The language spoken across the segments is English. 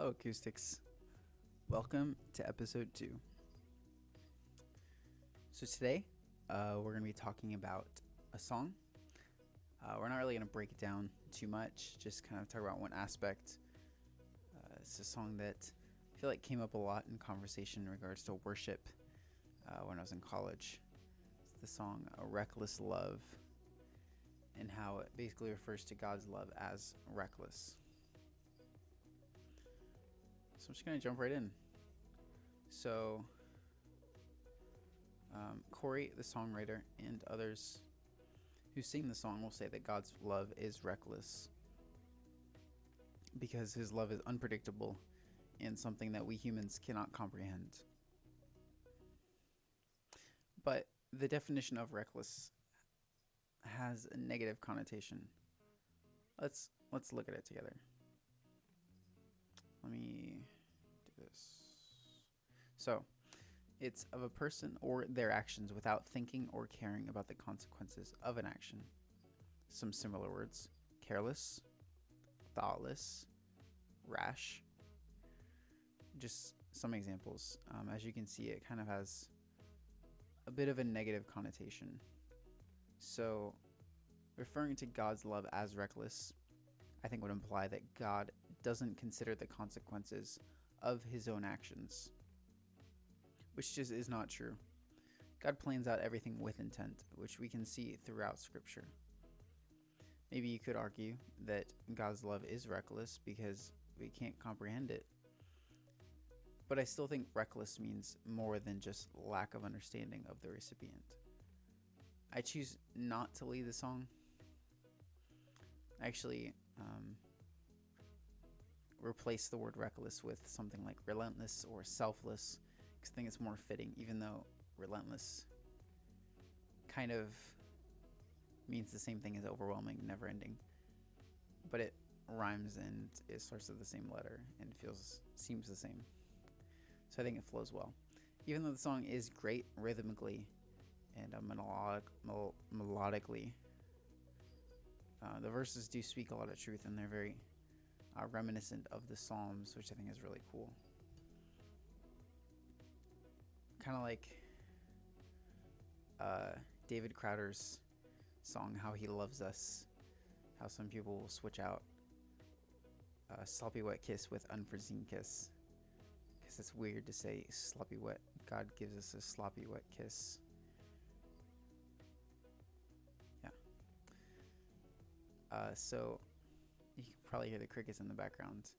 Hello, Acoustics. Welcome to episode 2. So today, we're going to be talking about a song. We're not really going to break it down too much, just kind of talk about one aspect. It's a song that I feel like came up a lot in conversation in regards to worship when I was in college. It's the song A Reckless Love, and how it basically refers to God's love as reckless. So I'm just going to jump right in. So, Corey, the songwriter, and others who sing the song will say that God's love is reckless because his love is unpredictable and something that we humans cannot comprehend. But the definition of reckless has a negative connotation. Let's look at it together. Let me do this. So, it's of a person or their actions without thinking or caring about the consequences of an action. Some similar words: careless, thoughtless, rash. Just some examples. As you can see, it kind of has a bit of a negative connotation. So, referring to God's love as reckless, I think would imply that God doesn't consider the consequences of his own actions, which just is not true. God plans out everything with intent, which we can see throughout Scripture. Maybe you could argue that God's love is reckless because we can't comprehend it. But I still think reckless means more than just lack of understanding of the recipient. I choose not to lead the song. Actually, replace the word reckless with something like relentless or selfless, because I think it's more fitting, even though relentless kind of means the same thing as overwhelming, never ending. But it rhymes and it starts with the same letter and seems the same. So I think it flows well. Even though the song is great rhythmically and melodically, the verses do speak a lot of truth, and they're very reminiscent of the Psalms, which I think is really cool. Kind of like David Crowder's song, How He Loves Us, how some people will switch out sloppy wet kiss with unforeseen kiss, because it's weird to say sloppy wet. God gives us a sloppy wet kiss. Yeah. So you can probably hear the crickets in the background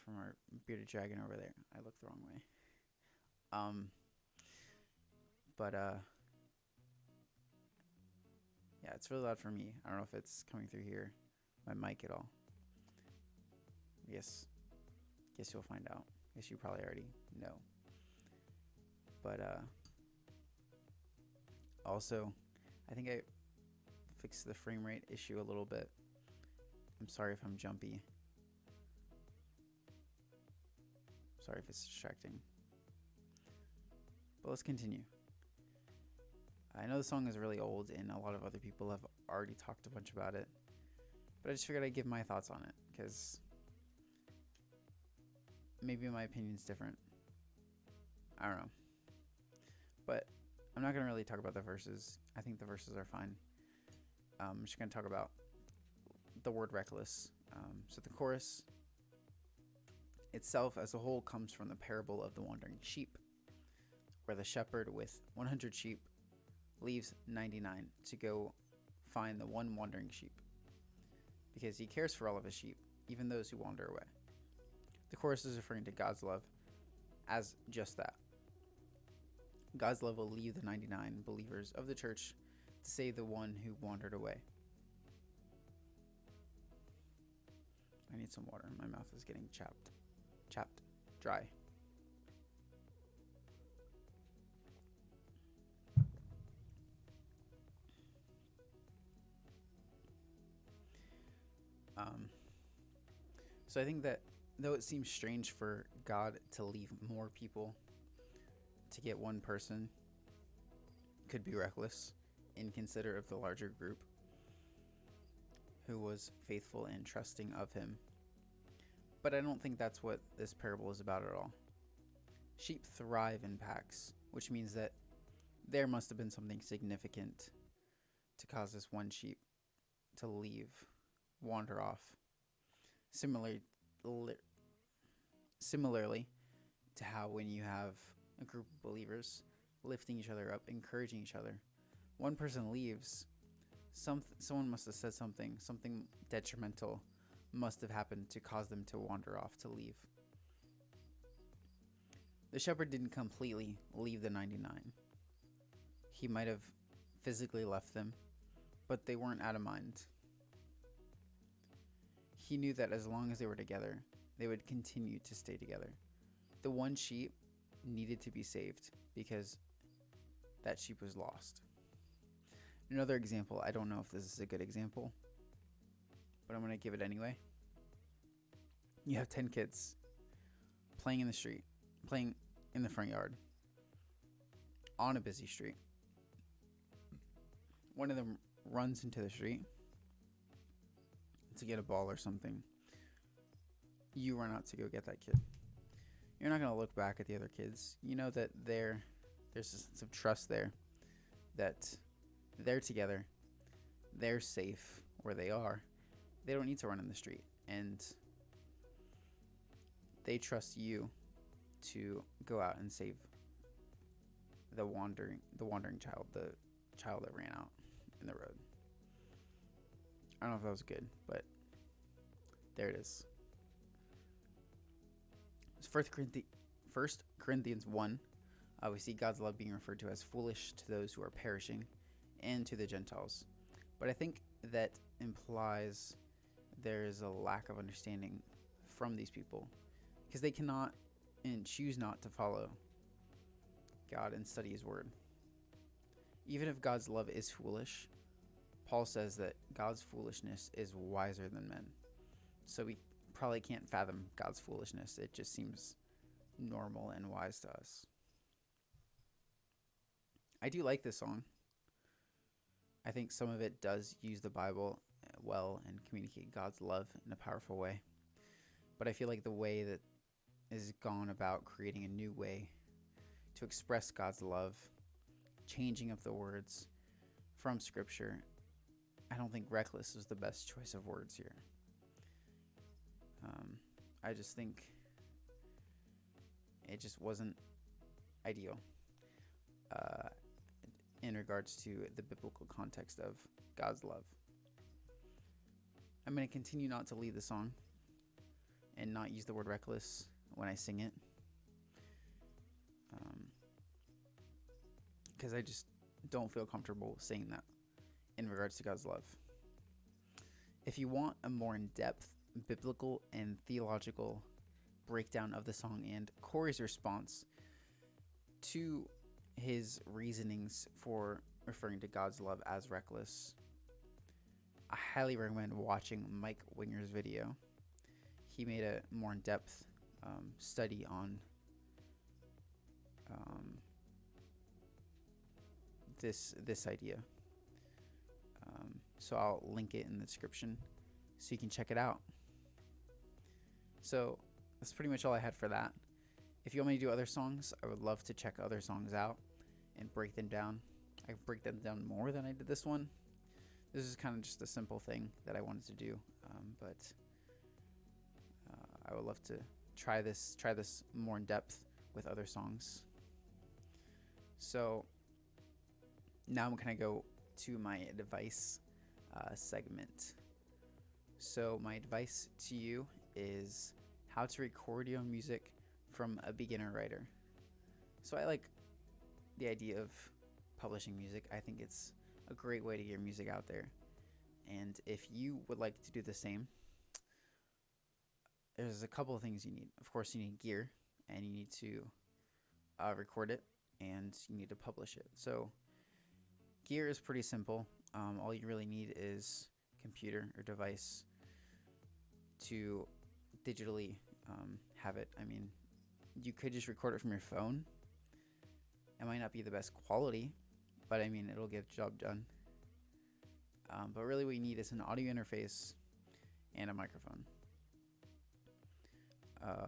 from our bearded dragon over there. I looked the wrong way. Yeah, it's really loud for me. I don't know if it's coming through here, my mic at all. Guess you'll find out. Guess you probably already know. But also, I think I fixed the frame rate issue a little bit. I'm sorry if I'm jumpy. Sorry if it's distracting. But let's continue. I know the song is really old and a lot of other people have already talked a bunch about it, but I just figured I'd give my thoughts on it because maybe my opinion's different. I don't know. But I'm not going to really talk about the verses. I think the verses are fine. I'm just going to talk about the word reckless. So the chorus itself as a whole comes from the parable of the wandering sheep, where the shepherd with 100 sheep leaves 99 to go find the one wandering sheep, because he cares for all of his sheep, even those who wander away. The chorus is referring to God's love as just that. God's love will leave the 99 believers of the church to save the one who wandered away. I need some water. My mouth is getting chapped, dry. So I think that though it seems strange for God to leave more people to get one person, could be reckless, inconsiderate of the larger group who was faithful and trusting of him. But I don't think that's what this parable is about at all. Sheep thrive in packs, which means that there must have been something significant to cause this one sheep to leave, wander off. Similarly, similarly to how when you have a group of believers lifting each other up, encouraging each other, one person leaves, someone must have said something detrimental must have happened to cause them to wander off, to leave. The shepherd didn't completely leave the 99. He might have physically left them, but they weren't out of mind. He knew that as long as they were together, they would continue to stay together. The one sheep needed to be saved because that sheep was lost. Another example, I don't know if this is a good example, but I'm going to give it anyway. You have 10 kids playing in the street, playing in the front yard, on a busy street. One of them runs into the street to get a ball or something. You run out to go get that kid. You're not going to look back at the other kids. You know that there's a sense of trust there, that they're together, they're safe where they are. They don't need to run in the street, and they trust you to go out and save the wandering child, the child that ran out in the road. I don't know if that was good, but there it is. First Corinthians 1, we see God's love being referred to as foolish to those who are perishing and to the Gentiles. But I think that implies there is a lack of understanding from these people because they cannot and choose not to follow God and study his word. Even if God's love is foolish, Paul says that God's foolishness is wiser than men. So we probably can't fathom God's foolishness. It just seems normal and wise to us. I do like this song. I think some of it does use the Bible well and communicate God's love in a powerful way. But I feel like the way that is gone about creating a new way to express God's love, changing up the words from Scripture, I don't think reckless is the best choice of words here. I just think it just wasn't ideal in regards to the biblical context of God's love. I'm going to continue not to lead the song and not use the word reckless when I sing it, because I just don't feel comfortable saying that in regards to God's love. If you want a more in-depth biblical and theological breakdown of the song and Corey's response to his reasonings for referring to God's love as reckless, I highly recommend watching Mike Winger's video. He made a more in-depth study on this idea. So I'll link it in the description so you can check it out. So that's pretty much all I had for that. If you want me to do other songs, I would love to check other songs out and break them down. I break them down more than I did this one. This is kind of just a simple thing that I wanted to do, but I would love to try this more in depth with other songs. So now I'm gonna go to my advice segment. So my advice to you is how to record your own music from a beginner writer. So I like the idea of publishing music. I think it's a great way to get your music out there. And if you would like to do the same, there's a couple of things you need. Of course, you need gear, and you need to record it, and you need to publish it. So gear is pretty simple. All you really need is computer or device to digitally have it. I mean, you could just record it from your phone. It might not be the best quality, but I mean, it'll get the job done. But really what you need is an audio interface and a microphone.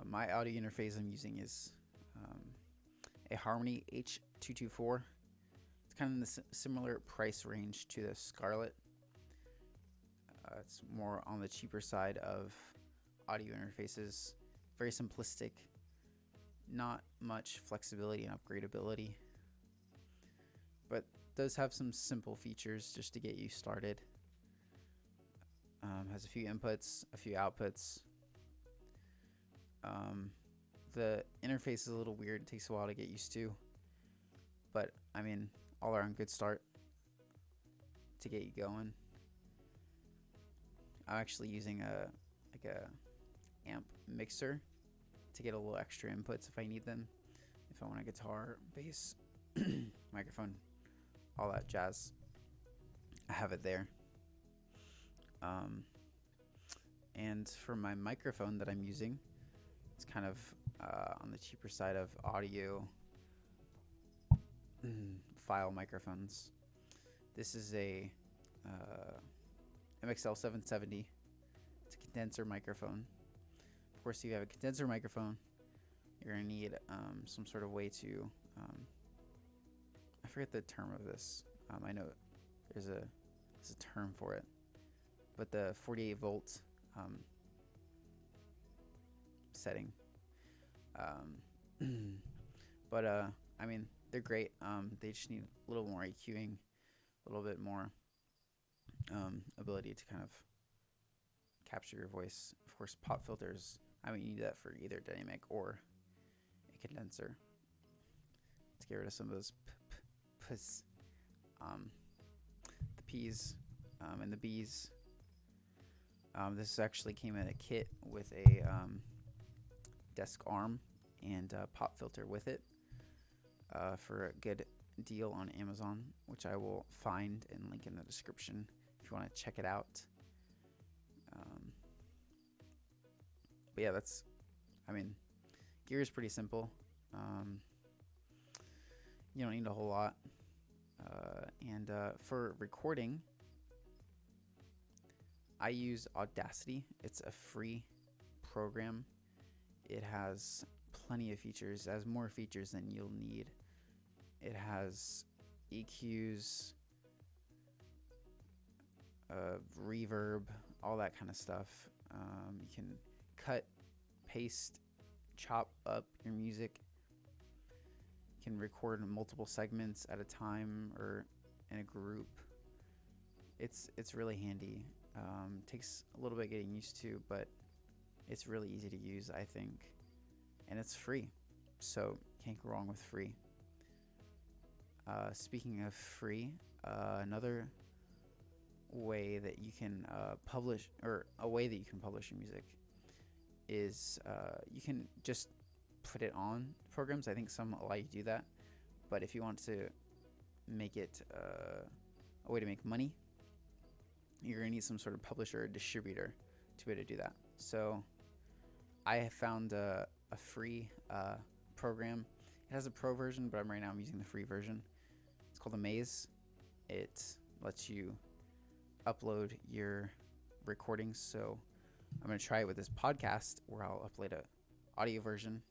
My audio interface I'm using is um, a Harmony H224. It's kind of in the similar price range to the Scarlett. It's more on the cheaper side of audio interfaces. Very simplistic, not much flexibility and upgradability, but does have some simple features just to get you started. Has a few inputs, a few outputs. The interface is a little weird. It takes a while to get used to, but I mean, all around good start to get you going. I'm actually using a amp mixer to get a little extra inputs if I need them. If I want a guitar, bass, microphone, all that jazz, I have it there. And for my microphone that I'm using, it's kind of on the cheaper side of audio file microphones. This is a MXL 770. It's a condenser microphone. Of course, if you have a condenser microphone, you're going to need some sort of way to, I forget the term of this. I know there's a term for it, but the 48 volt setting. But I mean, they're great. They just need a little more EQing, a little bit more ability to kind of capture your voice. Of course, pop filters. I mean, you need that for either dynamic or a condenser. Let's get rid of some of those p's, the p's, and the b's. This actually came in a kit with a desk arm and a pop filter with it for a good deal on Amazon, which I will find and link in the description if you want to check it out. But yeah, I mean, gear is pretty simple. You don't need a whole lot. And for recording, I use Audacity. It's a free program. It has plenty of features. It has more features than you'll need. It has EQs, reverb, all that kind of stuff. You can cut, paste, chop up your music. You can record multiple segments at a time or in a group. It's really handy. Takes a little bit getting used to, but it's really easy to use, I think, and it's free, so can't go wrong with free. Speaking of free, another way that you can publish, or a way that you can publish your music, is you can just put it on programs. I think some allow you to do that, but if you want to make it a way to make money, you're going to need some sort of publisher or distributor to be able to do that. So I have found a free program. It has a pro version, but right now I'm using the free version. It's called Amaze. It lets you upload your recordings. So I'm going to try it with this podcast where I'll upload a audio version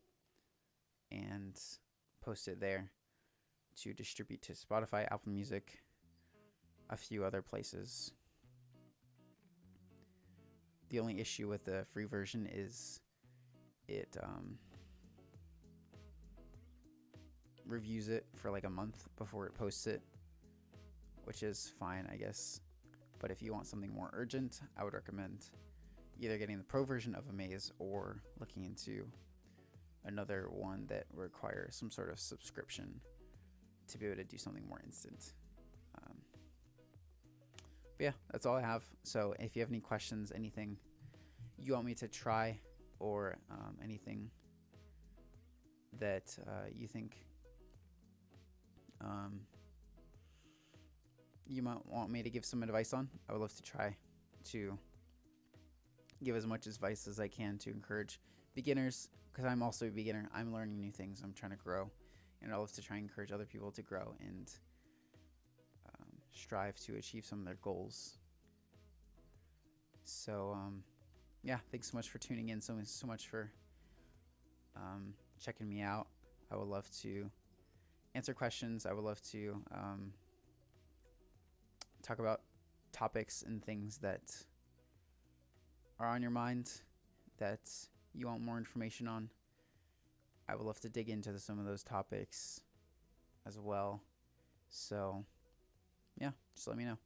and post it there to distribute to Spotify, Apple Music, a few other places. The only issue with the free version is it reviews it for like a month before it posts it, which is fine, I guess. But if you want something more urgent, I would recommend either getting the pro version of Amaze or looking into another one that requires some sort of subscription to be able to do something more instant. But yeah, that's all I have. So if you have any questions, anything you want me to try, or anything that you think you might want me to give some advice on, I would love to try to give as much advice as I can to encourage beginners, because I'm also a beginner. I'm learning new things. I'm trying to grow, and I love to try and encourage other people to grow and strive to achieve some of their goals. So yeah, thanks so much for tuning in. So much for checking me out. I would love to answer questions. I would love to talk about topics and things that are on your mind that you want more information on. I would love to dig into some of those topics as well. So, yeah, just let me know.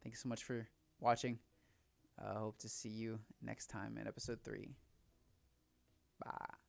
Thank you so much for watching. I hope to see you next time in episode 3. Bye.